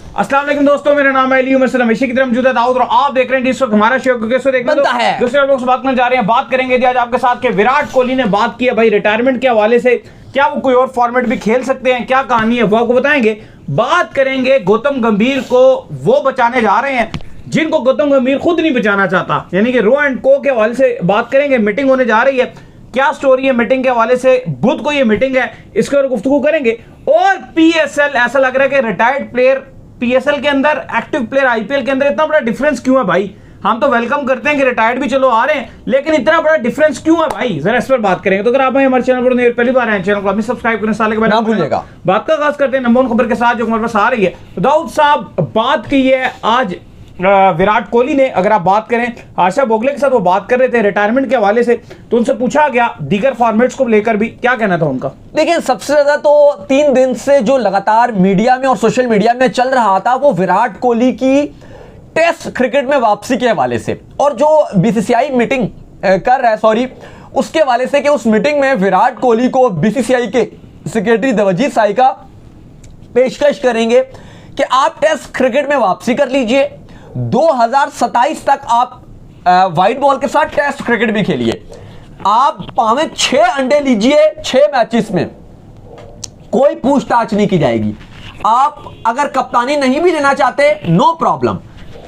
अस्सलाम वालेकुम दोस्तों, मेरा नाम है अली उमर सलाम की तरफ मौजूद है दाऊद और आप देख रहे हैं इस वक्त हमारा शो कैसे देखना है। दूसरे लोग से बात करने जा रहे हैं, बात करेंगे आज आपके साथ के विराट कोहली ने बात की है भाई रिटायरमेंट के हवाले से, क्या वो कोई और फॉर्मेट भी खेल सकते हैं, क्या कहानी है वो आपको बताएंगे। बात करेंगे गौतम गंभीर को वो बचाने जा रहे हैं जिनको गौतम गंभीर खुद नहीं बचाना चाहता, यानी कि रो एंड को के हवाले से बात करेंगे। मीटिंग होने जा रही है, क्या स्टोरी है मीटिंग के हवाले से, बुध को ये मीटिंग है, इसके ऊपर गुफ्तगू करेंगे। और पीएसएल ऐसा लग रहा है कि रिटायर्ड प्लेयर पीएसएल के अंदर, एक्टिव प्लेयर आईपीएल के अंदर इतना बड़ा डिफरेंस क्यों है भाई। हम तो वेलकम करते हैं कि रिटायर्ड भी चलो आ रहे हैं, लेकिन इतना बड़ा डिफरेंस क्यों है भाई, जरा इस पर बात करेंगे। तो अगर आप हमारे चैनल पर पहली बार आए, चैनल को अभी सब्सक्राइब करने साल के बाद ना भूलिएगा। बात का आगाज करते हैं नंबर 1 खबर के साथ जो हमारे पास आ रही है। दाऊद साहब बात की है आज विराट कोहली ने, अगर आप बात करें आशा भोगले के साथ वो बात कर रहे थे रिटायरमेंट के हवाले से, तो उनसे पूछा गया दीगर फॉर्मेट्स को लेकर भी, क्या कहना था उनका। देखिए, सबसे ज्यादा तो 3 दिन से जो लगातार मीडिया में और सोशल मीडिया में चल रहा था वो विराट कोहली की टेस्ट क्रिकेट में वापसी के हवाले से, और जो बीसीसीआई मीटिंग कर रहा है उसके हवाले से कि उस मीटिंग में विराट कोहली को बीसीसीआई के सेक्रेटरी देवजीत साइका पेशकश करेंगे कि आप टेस्ट क्रिकेट में वापसी कर लीजिए, 2027 तक आप व्हाइट बॉल के साथ टेस्ट क्रिकेट भी खेलिए, आप पावे 6 अंडे लीजिए 6 मैचेस में, कोई पूछताछ नहीं की जाएगी। आप अगर कप्तानी नहीं भी लेना चाहते नो प्रॉब्लम,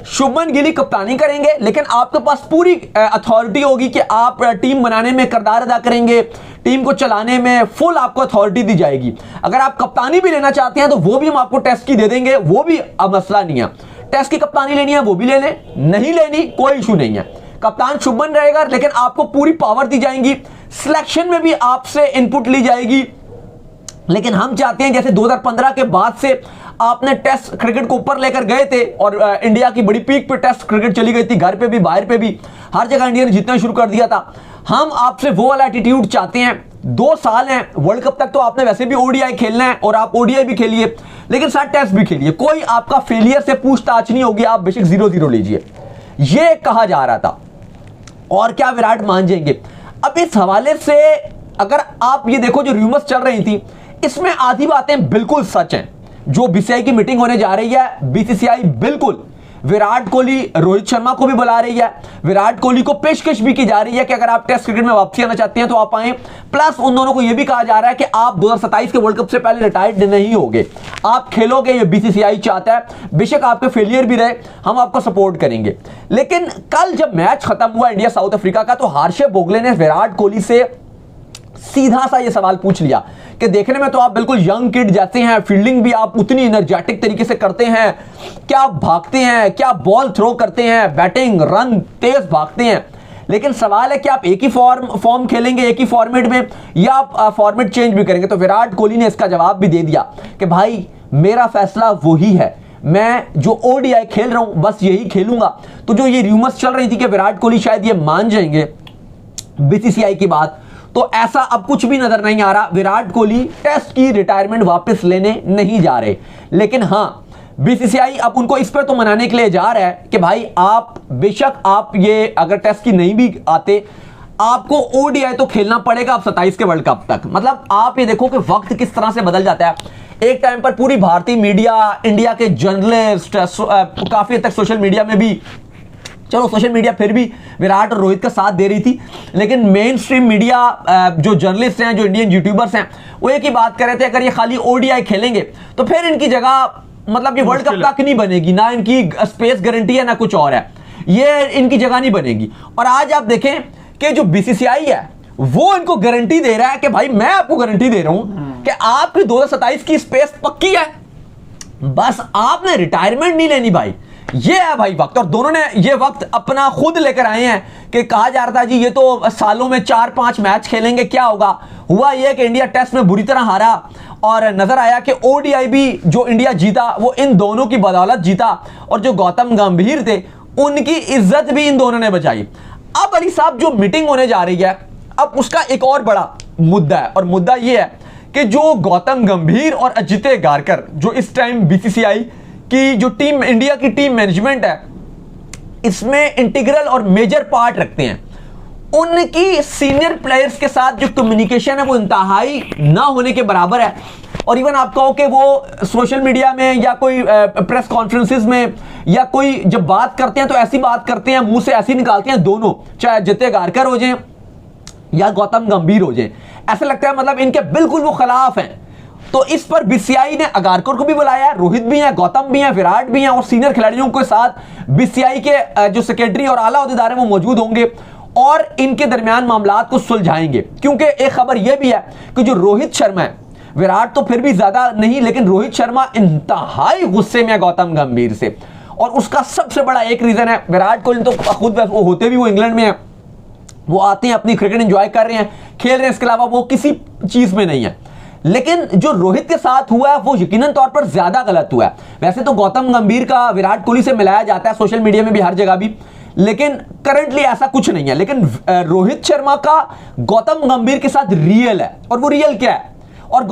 शुभमन गिल कप्तानी करेंगे, लेकिन आपके पास पूरी अथॉरिटी होगी कि आप टीम बनाने में किरदार अदा करेंगे, टीम को चलाने में फुल आपको अथॉरिटी दी जाएगी। अगर आप कप्तानी भी लेना चाहते हैं तो वो भी हम आपको टेस्ट की दे देंगे, वो भी अब मसला नहीं है। टेस्ट की कप्तानी लेनी है वो भी ले लें, नहीं लेनी कोई इशू नहीं है। कप्तान शुभमन रहेगा, लेकिन आपको पूरी पावर दी जाएंगी, सिलेक्शन में भी आपसे इनपुट ली जाएगी। लेकिन हम चाहते हैं जैसे 2015 के बाद से आपने टेस्ट क्रिकेट को ऊपर लेकर गए थे और इंडिया की बड़ी पीक पे टेस्ट क्रिकेट चली गई थी, घर पे भी बाहर पे भी हर जगह इंडिया ने जीतना शुरू कर दिया था। हम आपसे वो वाला एटीट्यूड चाहते हैं। 2 साल हैं, वर्ल्ड कप तक तो आपने वैसे भी ओडीआई खेलना है और आप ओडीआई भी खेलिए, लेकिन साथ टेस्ट भी खेलिए, कोई आपका फेलियर से पूछताछ नहीं होगी, आप बेशक 0-0 लीजिए, ये कहा जा रहा था। और क्या विराट मान जाएंगे। अब इस हवाले से अगर आप ये देखो, जो रूमर्स चल रही थी इसमें आधी बातें बिल्कुल सच हैं। जो बीसीसीआई की मीटिंग होने जा रही है, बीसीसीआई बिल्कुल विराट कोहली, रोहित शर्मा को भी बुला रही है, विराट कोहली को पेशकश भी की जा रही है कि अगर आप टेस्ट क्रिकेट में वापसी आना चाहते हैं तो आप आए। प्लस उन दोनों को यह भी कहा जा रहा है कि आप 2027 के वर्ल्ड कप से पहले रिटायर्ड नहीं होगे, आप खेलोगे, ये बीसीसीआई चाहता है। बेशक आपके फेलियर भी रहे, हम आपको सपोर्ट करेंगे। लेकिन कल जब मैच खत्म हुआ इंडिया साउथ अफ्रीका का, तो आशा भोगले ने विराट कोहली से सीधा सा ये सवाल पूछ लिया कि देखने में तो आप बिल्कुल यंग किड जैसे हैं, फील्डिंग भी आप उतनी एनर्जेटिक तरीके से करते हैं, क्या आप भागते हैं, क्या बॉल थ्रो करते हैं, बैटिंग रन तेज भागते हैं, लेकिन सवाल है कि आप एक ही फॉर्म खेलेंगे एक ही फॉर्मेट में, या आप फॉर्मेट चेंज भी करेंगे। तो विराट कोहली ने इसका जवाब भी दे दिया कि भाई मेरा फैसला वही है, मैं जो ओडीआई खेल रहा हूं बस यही खेलूंगा। तो जो ये रूमर्स चल रही थी कि विराट कोहली शायद ये मान जाएंगे बीसीसीआई की बात, तो ऐसा अब कुछ भी नजर नहीं आ रहा। विराट कोहली टेस्ट की रिटायरमेंट वापस लेने नहीं जा रहे, लेकिन हां बीसीसीआई अब उनको इस पर तो मनाने के लिए जा रहा है कि भाई आप बेशक आप ये अगर टेस्ट की नहीं भी आते, आपको ओडीआई तो खेलना पड़ेगा अब 27 के वर्ल्ड कप तक। मतलब आप ये देखो कि वक्त किस तरह से बदल जाता है। एक टाइम पर पूरी भारतीय मीडिया, इंडिया के जर्नलिस्ट, काफी हद तक सोशल मीडिया में भी, चलो सोशल मीडिया फिर भी विराट और रोहित का साथ दे रही थी, लेकिन मेन स्ट्रीम मीडिया जो जर्नलिस्ट हैं, जो इंडियन यूट्यूबर्स हैं, वो एक ही बात कर रहे थे, अगर ये खाली ओडीआई खेलेंगे तो फिर इनकी जगह मतलब ये वर्ल्ड कप तक नहीं बनेगी, ना इनकी स्पेस गारंटी है ना कुछ और है, ये इनकी जगह नहीं बनेगी। और आज आप देखें कि जो बीसीसीआई है वो इनको गारंटी दे रहा है कि भाई मैं आपको गारंटी दे रहा हूं कि आपकी 2027 की स्पेस पक्की है, बस आपने रिटायरमेंट नहीं लेनी भाई, ये है भाई वक्त। और दोनों ने ये वक्त अपना खुद लेकर आए हैं कि कहा जा रहा था जी ये तो सालों में 4-5 मैच खेलेंगे, क्या होगा। हुआ ये कि इंडिया टेस्ट में बुरी तरह हारा और नजर आया कि ओडीआई भी जो इंडिया जीता वो इन दोनों की बदौलत जीता, और जो गौतम गंभीर थे उनकी इज्जत भी इन दोनों ने बचाई। अब अली साहब जो मीटिंग होने जा रही है, अब उसका एक और बड़ा मुद्दा है, और मुद्दा यह है कि जो गौतम गंभीर और अजित गारकर जो इस टाइम बीसीसीआई कि जो टीम, इंडिया की टीम मैनेजमेंट है, इसमें इंटीग्रल और मेजर पार्ट रखते हैं, उनकी सीनियर प्लेयर्स के साथ जो कम्युनिकेशन है वो इंतहाई ना होने के बराबर है। और इवन आप कहो कि वो सोशल मीडिया में या कोई प्रेस कॉन्फ्रेंसिस में या कोई जब बात करते हैं तो ऐसी बात करते हैं, मुंह से ऐसी निकालते हैं दोनों, चाहे आदित्य गारकर हो जाए या गौतम गंभीर हो जाए, ऐसा लगता है मतलब इनके बिल्कुल वो खिलाफ हैं। तो इस पर बीसीसीआई ने अगारकर को भी बुलाया है, रोहित भी हैं, गौतम भी हैं, विराट भी हैं और सीनियर खिलाड़ियों के साथ बीसीसीआई के जो सेक्रेटरी और आला ओहदेदार हैं वो मौजूद होंगे और इनके दरमियान मामलात को सुलझाएंगे। क्योंकि एक खबर यह भी है कि जो रोहित शर्मा है, विराट तो फिर भी ज्यादा नहीं, लेकिन रोहित शर्मा इंतहाई गुस्से में है गौतम गंभीर से, और उसका सबसे बड़ा एक रीजन है, विराट कोहली तो खुद वो होते भी वो इंग्लैंड में है, वो आते हैं अपनी क्रिकेट एंजॉय कर रहे हैं, खेल रहे हैं, इसके अलावा वो किसी चीज में नहीं है। लेकिन जो रोहित के साथ हुआ है वो यकीनन तौर पर ज्यादा गलत हुआ है। वैसे तो गौतम गंभीर का विराट कोहली से मिलाया जाता है सोशल मीडिया में भी, हर जगह भी, लेकिन करंटली ऐसा कुछ नहीं है। लेकिन रोहित शर्मा का गौतम गंभीर के साथ रियल है, और वो रियल क्या है, और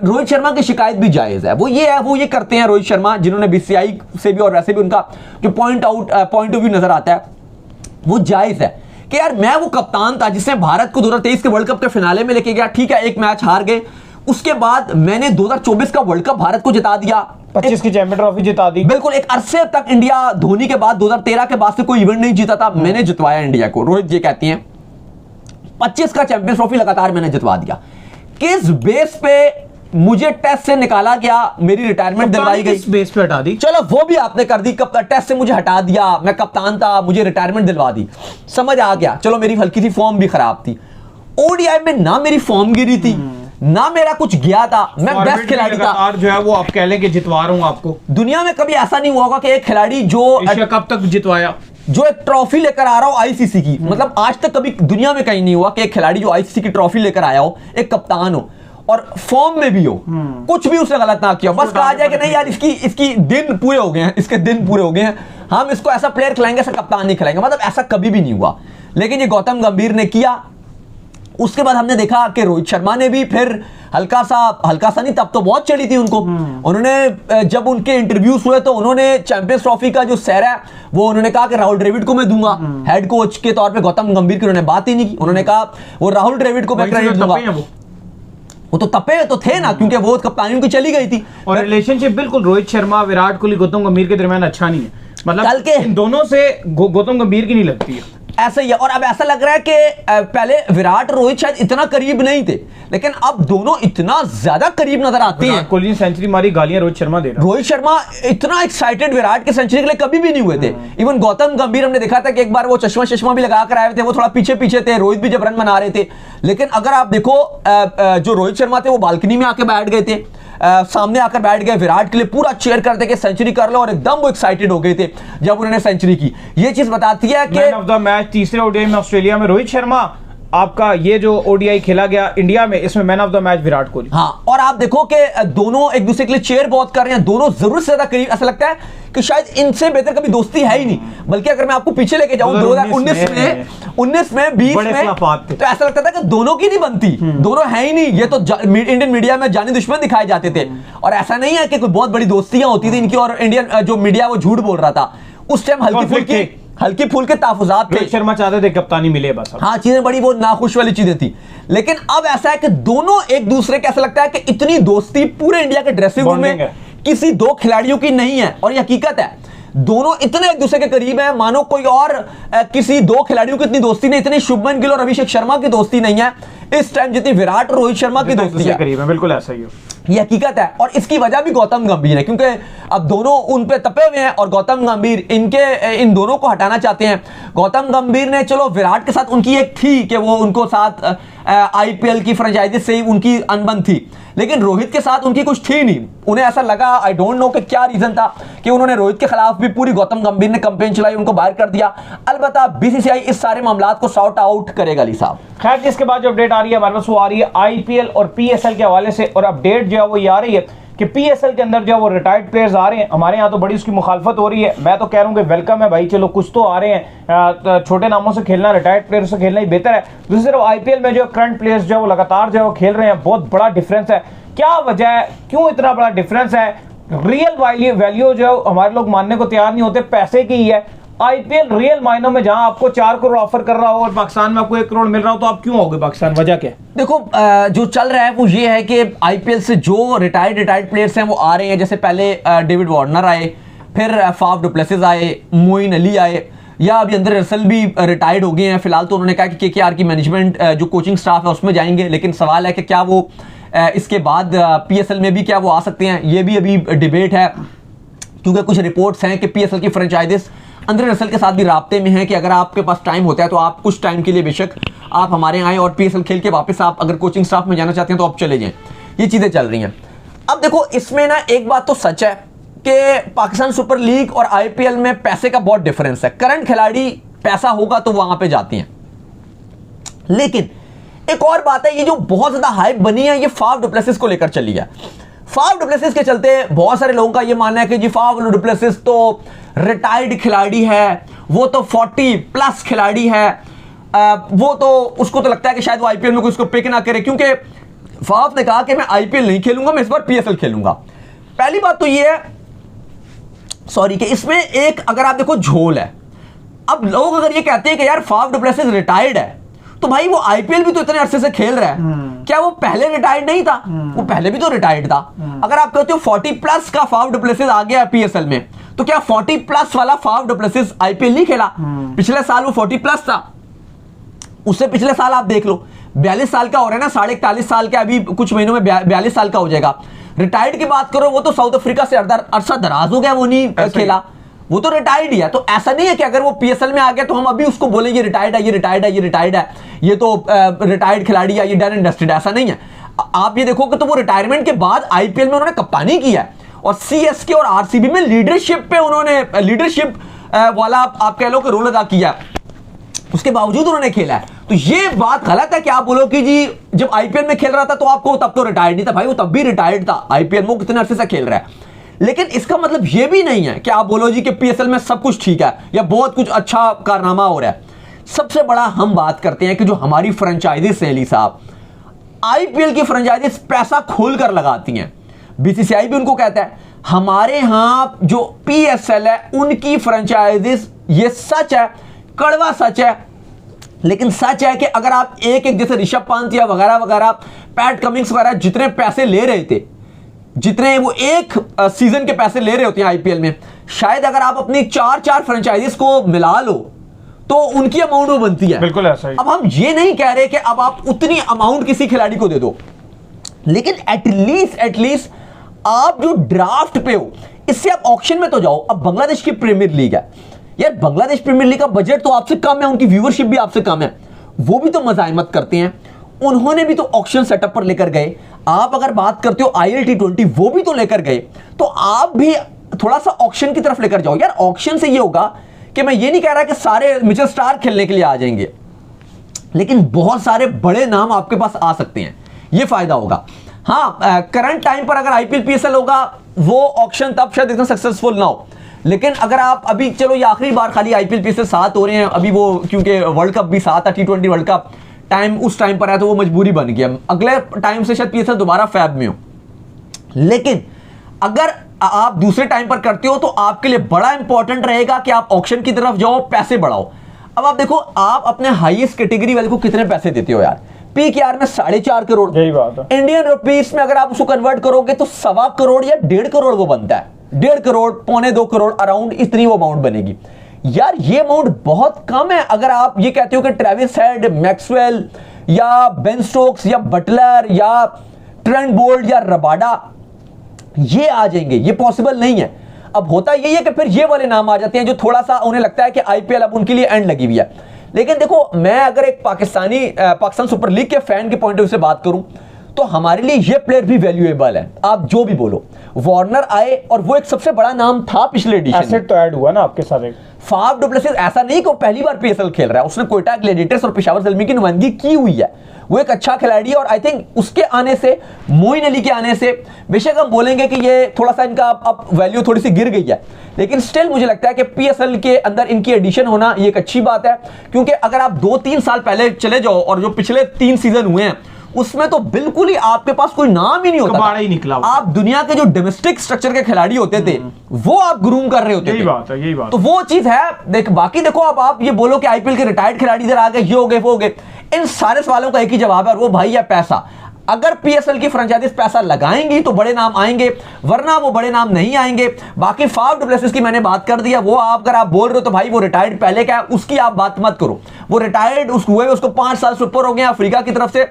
रोहित शर्मा की शिकायत भी जायज है। वो ये करते हैं रोहित शर्मा, जिन्होंने बीसीसीआई से भी और वैसे भी उनका जो पॉइंट ऑफ व्यू नजर आता है वो जायज है कि यार मैं वो कप्तान था जिसने भारत को 2023 के वर्ल्ड कप के फिनाले में लेके गया। ठीक है, एक मैच हार गए, उसके बाद मैंने 2024 का वर्ल्ड कप भारत को जिता दिया, 25 की चैंपियन ट्रॉफी जिता दी। बिल्कुल, एक अरसे तक इंडिया धोनी के बाद 2013 के बाद से कोई इवेंट नहीं जीता था, मैंने जितवाया इंडिया को। रोहित जी कहती हैं 25 का चैंपियंस ट्रॉफी लगातार मैंने जितवा दिया। किस बेस पे मुझे टेस्ट से निकाला गया, मेरी रिटायरमेंट दिलवाई गई, किस बेस पे हटा दी? चलो वो भी आपने कर दी, टेस्ट से मुझे हटा दिया, मैं कप्तान था, मुझे रिटायरमेंट दिलवा दी, समझ आ गया। चलो मेरी हल्की सी फॉर्म भी खराब थी, ओडीआई में ना मेरी फॉर्म गिरी थी, ना मेरा कुछ गया था, मैं बेस्ट खिलाड़ी था, जो है वो आप कह लें कि जितवा रहा हूं आपको। दुनिया में कभी ऐसा नहीं हुआ होगा कि एक खिलाड़ी जो एशिया कप तक जितवाया, जो एक ट्रॉफी लेकर आ रहा हो आईसीसी की, मतलब आज तक कभी दुनिया में कहीं नहीं हुआ कि एक खिलाड़ी जो आईसीसी की ट्रॉफी लेकर आया हो, एक कप्तान हो और फॉर्म में भी हो, कुछ भी उसने गलत ना किया, बस कहा जाए कि नहीं यार इसकी दिन पूरे हो गए हैं, इसके दिन पूरे हो गए हैं, हम इसको ऐसा प्लेयर खिलाएंगे, ऐसा कप्तान नहीं खिलाएंगे, मतलब ऐसा कभी भी नहीं हुआ। लेकिन ये गौतम गंभीर ने किया। उसके बाद हमने देखा कि रोहित शर्मा ने भी फिर हल्का सा नहीं, तब तो बहुत चढ़ी थी उनको। उन्होंने जब उनके इंटरव्यूज हुए तो उन्होंने चैंपियंस ट्रॉफी का जो सैर है वो उन्होंने कहा कि राहुल द्रविड़ को मैं दूंगा, हेड कोच के तौर पे गौतम गंभीर की उन्होंने बात ही नहीं की। उन्होंने कहा वो राहुल द्रविड़ को मैं क्रेडिट दूंगा। वो तो तपे तो थे ना, क्योंकि वो कप्तानी उनकी चली गई थी, और रिलेशनशिप बिल्कुल रोहित शर्मा, विराट कोहली, गौतम गंभीर के दरमियान अच्छा नहीं है, मतलब इन दोनों से गौतम गंभीर की नहीं लगती है, ऐसा ही है। और अब ऐसा लग रहा है कि पहले विराट और रोहित शायद इतना करीब नहीं थे, लेकिन अब दोनों इतना ज्यादा करीब नजर आते हैं। कोहली ने सेंचुरी मारी, गालियां रोहित शर्मा दे रहा है। रोहित शर्मा इतना एक्साइटेड विराट के सेंचुरी के लिए कभी भी नहीं हुए थे। इवन गौतम गंभीर हमने देखा था कि एक बार वो चश्मा भी लगा कर आए थे, वो थोड़ा पीछे थे, रोहित भी जब रन बना रहे थे। लेकिन अगर आप देखो जो रोहित शर्मा थे वो बालकनी में आके बैठ गए थे, सामने आकर बैठ गए, विराट के लिए पूरा चेयर करते कि सेंचुरी कर लो, और एकदम वो एक्साइटेड हो गए थे जब उन्होंने सेंचुरी की। ये चीज बताती है कि मैन ऑफ द मैच तीसरे ओडीआई में ऑस्ट्रेलिया में रोहित शर्मा, आपका ये जो ओडीआई खेला गया इंडिया में, इसमें man of the match Virat Kohli. हाँ, और आप देखो कि दोनों एक दूसरे के लिए चेयर बहुत कर रहे हैं, दोनों जरूर से ज्यादा करीब। ऐसा लगता है कि शायद इनसे बेहतर कभी दोस्ती है ही नहीं। बल्कि अगर मैं आपको पीछे लेके जाऊं 2019 में 20 में 20 में तो ऐसा लगता था कि दोनों की नहीं बनती, दोनों है ही नहीं, ये तो इंडियन मीडिया में जानी दुश्मन दिखाए जाते थे। और ऐसा नहीं है कि कोई बहुत बड़ी दोस्तियां होती थी इनकी, और इंडियन जो मीडिया वो झूठ बोल रहा था। उस टाइम हल्की फुल्के ताफुजात थे। रोहित शर्मा चाहते थे कप्तानी मिले बस। हाँ, चीजें बड़ी बहुत नाखुश वाली चीजें थी। लेकिन अब ऐसा है कि दोनों एक दूसरे के, ऐसा लगता है कि इतनी दोस्ती पूरे इंडिया के ड्रेसिंग रूम में किसी दो खिलाड़ियों की नहीं है। और ये हकीकत है, दोनों इतने एक दूसरे के करीब हैं मानो कोई और किसी दो खिलाड़ियों की इतनी दोस्ती नहीं, इतनी शुभमन गिल और अभिषेक शर्मा की दोस्ती नहीं है इस टाइम जितनी विराट और रोहित शर्मा की दोस्ती है। करीब है, बिल्कुल ऐसा ही है, ये हकीकत है। और इसकी वजह भी गौतम गंभीर है, क्योंकि अब दोनों उन पे तपे हुए हैं और गौतम गंभीर इन दोनों को हटाना चाहते हैं। गौतम गंभीर ने, चलो विराट के साथ उनकी एक थी कि वो उनको साथ आईपीएल की फ्रेंचाइजी से ही उनकी अनबन थी, लेकिन रोहित के साथ उनकी कुछ थी नहीं। उन्हें ऐसा लगा, आई डोंट नो कि क्या रीजन था, कि उन्होंने रोहित के खिलाफ भी पूरी गौतम गंभीर ने कैंपेन चलाई, उनको बाहर कर दिया। अलबत्ता बीसीसीआई इस सारे मामलात को सॉर्ट आउट करेगा। अली साहब, खैर इसके बाद जो अपडेट आ रही है हमारे पास, वो आ रही है आईपीएल और पीएसएल के हवाले से। और अपडेट जो है वो ये आ रही है कि पीएसएल के अंदर जो है वो रिटायर्ड प्लेयर्स आ रहे हैं। हमारे यहाँ तो बड़ी उसकी मुखालफत हो रही है। मैं तो कह रहा हूँ कि वेलकम है भाई, चलो कुछ तो आ रहे हैं। छोटे नामों से खेलना, रिटायर्ड प्लेयर्स से खेलना ही बेहतर है। दूसरी तरफ आईपीएल में जो करंट प्लेयर्स जो है वो लगातार जो है वो खेल रहे हैं। बहुत बड़ा डिफरेंस है। क्या वजह है, क्यों इतना बड़ा डिफरेंस है? रियल वैल्यू जो है हमारे लोग मानने को तैयार नहीं होते, पैसे की ही है। आईपीएल रियल मायनों में जहां आपको 4 करोड़ ऑफर कर रहा हो और पाकिस्तान में आपको 1 करोड़ मिल रहा हो, तो आप क्यों आओगे पाकिस्तान? वजह क्या है? देखो जो चल रहा है वो ये है कि आईपीएल से जो रिटायर्ड प्लेयर्स हैं वो आ रहे हैं। जैसे पहले डेविड वार्नर आए, फिर फाफ डु प्लेसिस आए, मोइन अली आए, या अभी अंदर रसल भी रिटायर्ड हो गए हैं। फिलहाल तो उन्होंने कहा कि केकेआर की मैनेजमेंट जो कोचिंग स्टाफ है उसमें जाएंगे, लेकिन सवाल है कि क्या वो इसके बाद पीएसएल में भी क्या वो आ सकते हैं, ये भी अभी डिबेट है। क्योंकि कुछ रिपोर्ट्स हैं कि पीएसएल की फ्रेंचाइजीज अंदर रसल के साथ भी राब्ते में हैं कि अगर आपके पास टाइम होता है तो आप कुछ टाइम के लिए बेशक आप हमारे आए और पीएसएल खेल के वापस आप अगर कोचिंग स्टाफ में जाना चाहते हैं तो आप चले जाएं। ये चीज़ें चल रही हैं। अब देखो इसमें ना एक बात तो सच है कि पाकिस्तान सुपर लीग और आईपीएल में पैसे का बहुत डिफरेंस है। करंट खिलाड़ी पैसा होगा तो वहां पे जाते हैं, लेकिन एक और बात है, ये जो बहुत ज्यादा हाइप बनी है ये फाफ डु प्लेसिस को लेकर चली है। फाफ डु प्लेसिस के चलते बहुत सारे लोगों का ये मानना है कि जी फाफ डु प्लेसिस तो रिटायर्ड खिलाड़ी है, वो तो 40+ खिलाड़ी है, वो तो उसको तो लगता है कि शायद वो आईपीएल में कोई उसको पिक ना करे, क्योंकि फाफ ने कहा कि मैं आईपीएल नहीं खेलूंगा, मैं इस बार पीएसएल खेलूंगा। पहली बात तो ये है सॉरी कि इसमें एक अगर आप देखो झोल है। अब लोग अगर ये कहते हैं कि यार फाफ डु प्लेसिस रिटायर्ड है, तो भाई वो आईपीएल भी तो इतने अरसे से खेल रहा है, क्या वो पहले रिटायर्ड नहीं था? वो पहले भी तो रिटायर्ड था। अगर आप कहते हो 40+ का फाफ डु प्लेसिस आ गया पीएसएल में, तो क्या 40+ वाला फाफ डु प्लेसिस आईपीएल नहीं खेला? पिछले साल वो 40+ था, उससे पिछले साल आप देख लो 42 साल का हो रहा है ना, 41.5 साल का, अभी कुछ महीनों में 42 साल का हो जाएगा। रिटायर्ड की बात करो, वो तो साउथ अफ्रीका से अरसा दराज हो गया, वो नहीं खेला, वो तो रिटायर्ड ही है। तो ऐसा नहीं है कि अगर वो पीएसएल में आ गया तो हम अभी उसको बोले ये रिटायर्ड है, ये रिटायर्ड है, ये रिटायर्ड है, ये तो रिटायर्ड खिलाड़ी है, ये डन एंड डस्टेड, ऐसा नहीं है। आप ये देखोगे तो वो रिटायरमेंट के बाद आईपीएल में उन्होंने कप्तानी किया है और सीएसके और आरसीबी में लीडरशिप पे उन्होंने लीडरशिप वाला आप कह लो कि रोल अदा किया, उसके बावजूद उन्होंने खेला है। तो ये बात गलत है कि आप बोलो कि जी जब आईपीएल में खेल रहा था तो आपको तब तो रिटायर्ड नहीं था। भाई वो तब भी रिटायर्ड था, आईपीएल में कितने अरसे से खेल रहा है। लेकिन इसका मतलब ये भी नहीं है कि आप बोलो जी कि पीएसएल में सब कुछ ठीक है या बहुत कुछ अच्छा कारनामा हो रहा है। सबसे बड़ा हम बात करते हैं कि जो हमारी फ्रेंचाइजी सहेली साहब, आईपीएल की फ्रेंचाइजीज पैसा खोल कर लगाती हैं। बीसीसीआई भी उनको कहता है हमारे यहां जो पीएसएल है उनकी फ्रेंचाइजीज, ये सच है, कड़वा सच है, लेकिन सच है कि अगर आप एक जैसे ऋषभ पंत या वगैरह वगैरह, पैट कमिंग्स वगैरह जितने पैसे ले रहे थे, जितने वो एक सीजन के पैसे ले रहे होते हैं आईपीएल में, शायद अगर आप अपनी 4 फ्रेंचाइजीज को मिला लो तो उनकी अमाउंट वो बनती है। बिल्कुल ऐसा ही। अब हम ये नहीं कह रहे कि अब आप उतनी अमाउंट किसी खिलाड़ी को दे दो, लेकिन एटलीस्ट आप जो ड्राफ्ट पे हो इससे आप ऑक्शन में तो जाओ। अब बांग्लादेश की प्रीमियर लीग है यार, बांग्लादेश प्रीमियर लीग का बजट तो आपसे कम है, उनकी व्यूअरशिप भी आपसे कम है, वो भी तो मज़ाहिमत करते हैं, उन्होंने भी तो ऑक्शन सेटअप पर लेकर गए। आप अगर बात करते हो आईएल T20 वो भी तो लेकर गए, तो आप भी थोड़ा सा ऑक्शन की तरफ लेकर जाओ यार। ऑक्शन से ये होगा कि मैं ये नहीं कह रहा कि सारे मिचेल स्टार्क खेलने के लिए आ जाएंगे, लेकिन बहुत सारे बड़े नाम आपके पास आ सकते हैं, ये फायदा होगा। हाँ, करंट टाइम पर अगर आईपीएल पीएसएल होगा वो ऑक्शन तब शायद इतना सक्सेसफुल ना हो, लेकिन अगर आप अभी चलो ये आखिरी बार खाली आईपीएल पीएसएल साथ हो रहे हैं, अभी वो क्योंकि वर्ल्ड कप भी साथ था, T20 वर्ल्ड कप टाइम उस टाइम पर आया तो वो मजबूरी बन गया, अगले टाइम से शायद पीएसएल दोबारा फैब में हो। लेकिन अगर आप दूसरे टाइम पर करते हो तो आपके लिए बड़ा इंपॉर्टेंट रहेगा कि आप ऑक्शन की तरफ जाओ, पैसे बढ़ाओ। अब आप देखो आप अपने हाईएस्ट कैटेगरी वाले को कितने पैसे देते हो यार, पीकेआर में 4.5 करोड़, यही बात है। इंडियन रुपीस में अगर आप उसको कन्वर्ट करोगे तो 1.25 करोड़ या 1.5 करोड़ वो बनता है, 1.5 करोड़ 1.25 करोड़ अराउंड इतनी वो अमाउंट बनेगी यार। ये अमाउंट बहुत कम है। अगर आप ये कहते हो कि ट्रेविस हेड, मैक्सवेल या बेन स्टोक्स या बटलर या ट्रेंट बोल्ट या रबाडा ये आ जाएंगे, ये पॉसिबल नहीं है। अब होता यही है कि फिर ये वाले नाम आ जाते हैं जो थोड़ा सा उन्हें लगता है कि आईपीएल अब उनके लिए एंड लगी हुई है। लेकिन देखो मैं अगर एक पाकिस्तान सुपर लीग के फैन के पॉइंट ऑफ व्यू से बात करूं तो हमारे लिए ये प्लेयर भी वैल्यूएबल है। आप जो भी बोलो, वार्नर आए और वो एक सबसे बड़ा नाम था पिछले एडिशन में, एसेट तो ऐड हुआ ना आपके साथ। एक फाफ डु प्लेसिस ऐसा नहीं कि वो पहली बार पीएसएल खेल रहा है, उसने कोयटा ग्लैडिएटर्स और पेशावर ज़ल्मी की नुमाइंदगी की हुई है, वो एक अच्छा खिलाड़ी है। और आई थिंक उसके आने से, मोइन अली के आने से, बेशक हम बोलेंगे कि ये थोड़ा सा इनका अब वैल्यू थोड़ी सी गिर गई है, लेकिन स्टिल मुझे लगता है कि पीएसएल के अंदर इनकी एडिशन होना ये एक अच्छी बात है। क्योंकि अगर आप 2-3 साल पहले चले जाओ और जो पिछले 3 सीजन हुए हैं उसमें तो बिल्कुल ही आपके पास कोई नाम ही नहीं होता, कबाड़ा ही निकला। आप दुनिया के जो डोमेस्टिक स्ट्रक्चर के खिलाड़ी होते थे वो आप ग्रूम कर रहे होते थे। यही बात है, यही बात। तो वो चीज है। बाकी देखो, अब आप ये बोलो कि आईपीएल के रिटायर्ड खिलाड़ी इधर आ गए, ये हो गए, वो हो गए, इन सारे सवालों का एक ही जवाब है, और वो भाई है पैसा। अगर पीएसएल की फ्रेंचाइजीज पैसा लगाएंगी तो बड़े नाम आएंगे, वरना वो बड़े नाम नहीं आएंगे। बाकी फाफ डु प्लेसिस की मैंने बात कर दिया, वो अगर आप बोल रहे हो तो भाई वो रिटायर्ड पहले क्या है उसकी आप बात मत करो। वो रिटायर्ड उसको 5 साल से ऊपर हो गया अफ्रीका की तरफ से,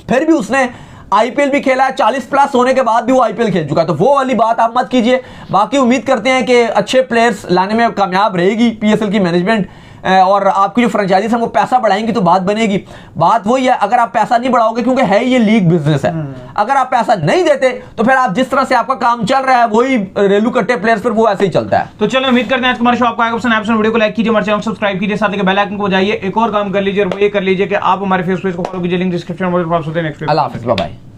फिर भी उसने आईपीएल भी खेला है, 40 प्लस होने के बाद भी वो आईपीएल खेल चुका है, तो वो वाली बात आप मत कीजिए। बाकी उम्मीद करते हैं कि अच्छे प्लेयर्स लाने में कामयाब रहेगी पीएसएल की मैनेजमेंट, और आपकी जो फ्रेंचाइजीज है वो पैसा बढ़ाएंगी तो बात बनेगी। बात वही है, अगर आप पैसा नहीं बढ़ाओगे, क्योंकि है ये लीग बिजनेस है, अगर आप पैसा नहीं देते तो फिर आप जिस तरह से आपका काम चल रहा है वही रेलू कट्टे प्लेयर्स फिर वो ऐसे ही चलता है। तो चलो उम्मीद करते हैं आज हमारा शो आपको आएगा पसंद। आप वीडियो को लाइक कीजिए, हमारे चैनल को सब्सक्राइब कीजिए, साथ ही बेल आइकन को बजाइए। एक और काम कर लीजिए, और वो ये कर लीजिए कि आप हमारे फेसबुक को फॉलो कीजिए, लिंक डिस्क्रिप्शन में मौजूद है। नेक्स्ट अल्लाह हाफिज़, बाय बाय।